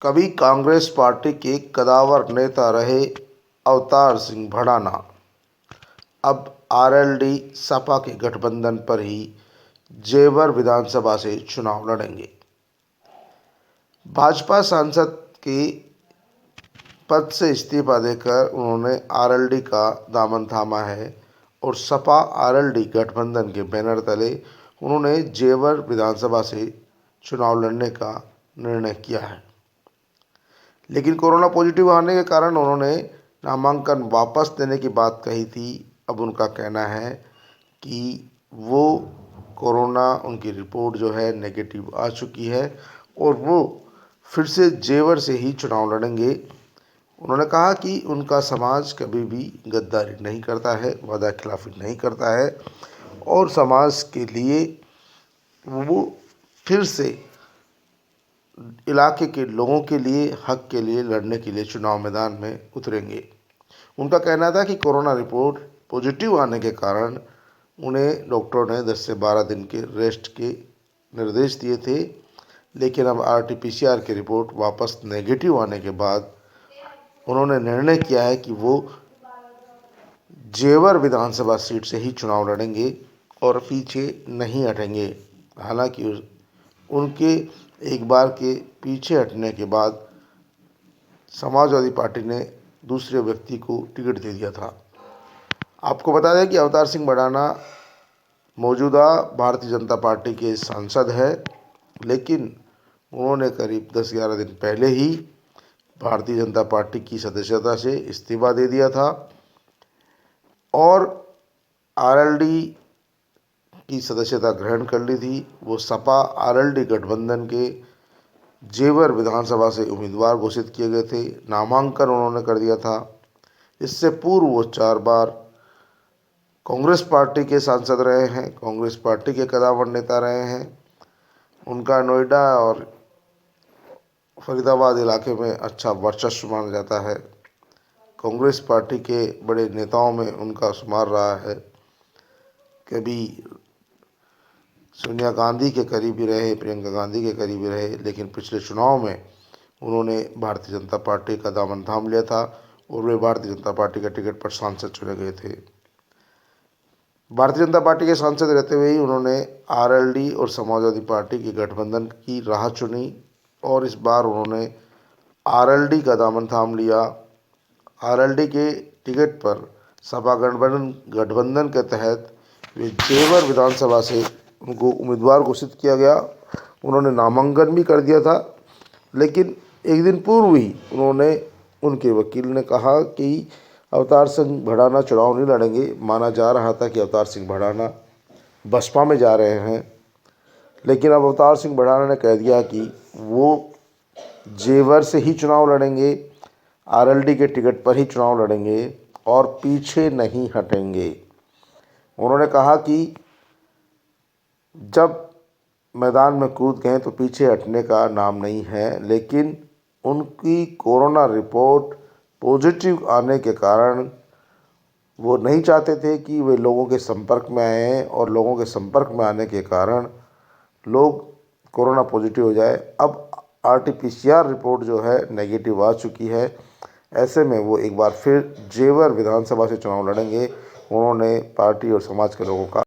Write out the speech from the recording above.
कभी कांग्रेस पार्टी के कदावर नेता रहे अवतार सिंह भड़ाना अब आरएलडी सपा के गठबंधन पर ही जेवर विधानसभा से चुनाव लड़ेंगे। भाजपा सांसद के पद से इस्तीफा देकर उन्होंने आरएलडी का दामन थामा है और सपा आरएलडी गठबंधन के बैनर तले उन्होंने जेवर विधानसभा से चुनाव लड़ने का निर्णय किया है। लेकिन कोरोना पॉजिटिव आने के कारण उन्होंने नामांकन वापस लेने की बात कही थी। अब उनका कहना है कि वो कोरोना उनकी रिपोर्ट जो है नेगेटिव आ चुकी है और वो फिर से जेवर से ही चुनाव लड़ेंगे। उन्होंने कहा कि उनका समाज कभी भी गद्दारी नहीं करता है, वादा खिलाफी नहीं करता है और समाज के लिए वो फिर से इलाके के लोगों के लिए, हक के लिए लड़ने के लिए चुनाव मैदान में उतरेंगे। उनका कहना था कि कोरोना रिपोर्ट पॉजिटिव आने के कारण उन्हें डॉक्टरों ने 10 से 12 दिन के रेस्ट के निर्देश दिए थे, लेकिन अब आरटी-पीसीआर की रिपोर्ट वापस नेगेटिव आने के बाद उन्होंने निर्णय किया है कि वो जेवर विधानसभा सीट से ही चुनाव लड़ेंगे और पीछे नहीं हटेंगे। हालांकि उनके एक बार के पीछे हटने के बाद समाजवादी पार्टी ने दूसरे व्यक्ति को टिकट दे दिया था। आपको बता दें कि अवतार सिंह भड़ाना मौजूदा भारतीय जनता पार्टी के सांसद है, लेकिन उन्होंने करीब 10-11 दिन पहले ही भारतीय जनता पार्टी की सदस्यता से इस्तीफा दे दिया था और आरएलडी की सदस्यता ग्रहण कर ली थी। वो सपा आरएलडी गठबंधन के जेवर विधानसभा से उम्मीदवार घोषित किए गए थे। नामांकन उन्होंने कर दिया था। इससे पूर्व वो 4 बार कांग्रेस पार्टी के सांसद रहे हैं, कांग्रेस पार्टी के कदावर नेता रहे हैं। उनका नोएडा और फरीदाबाद इलाके में अच्छा वर्चस्व माना जाता है। कांग्रेस पार्टी के बड़े नेताओं में उनका शुमार रहा है। कभी सोनिया गांधी के करीबी रहे, प्रियंका गांधी के करीबी रहे, लेकिन पिछले चुनाव में उन्होंने भारतीय जनता पार्टी का दामन थाम लिया था और वे भारतीय जनता पार्टी के टिकट पर सांसद चुने गए थे। भारतीय जनता पार्टी के सांसद रहते हुए ही उन्होंने आरएलडी और समाजवादी पार्टी के गठबंधन की राह चुनी और इस बार उन्होंने आरएलडी का दामन थाम लिया। आरएलडी के टिकट पर सपा गठबंधन के तहत वे जेवर विधानसभा से उनको उम्मीदवार घोषित किया गया। उन्होंने नामांकन भी कर दिया था, लेकिन एक दिन पूर्व ही उनके वकील ने कहा कि अवतार सिंह भड़ाना चुनाव नहीं लड़ेंगे। माना जा रहा था कि अवतार सिंह भड़ाना बसपा में जा रहे हैं, लेकिन अब अवतार सिंह भड़ाना ने कह दिया कि वो जेवर से ही चुनाव लड़ेंगे, आरएलडी के टिकट पर ही चुनाव लड़ेंगे और पीछे नहीं हटेंगे। उन्होंने कहा कि जब मैदान में कूद गए तो पीछे हटने का नाम नहीं है, लेकिन उनकी कोरोना रिपोर्ट पॉजिटिव आने के कारण वो नहीं चाहते थे कि वे लोगों के संपर्क में आएँ और लोगों के संपर्क में आने के कारण लोग कोरोना पॉजिटिव हो जाए। अब आरटी-पीसीआर रिपोर्ट जो है नेगेटिव आ चुकी है। ऐसे में वो एक बार फिर जेवर विधानसभा से चुनाव लड़ेंगे। उन्होंने पार्टी और समाज के लोगों का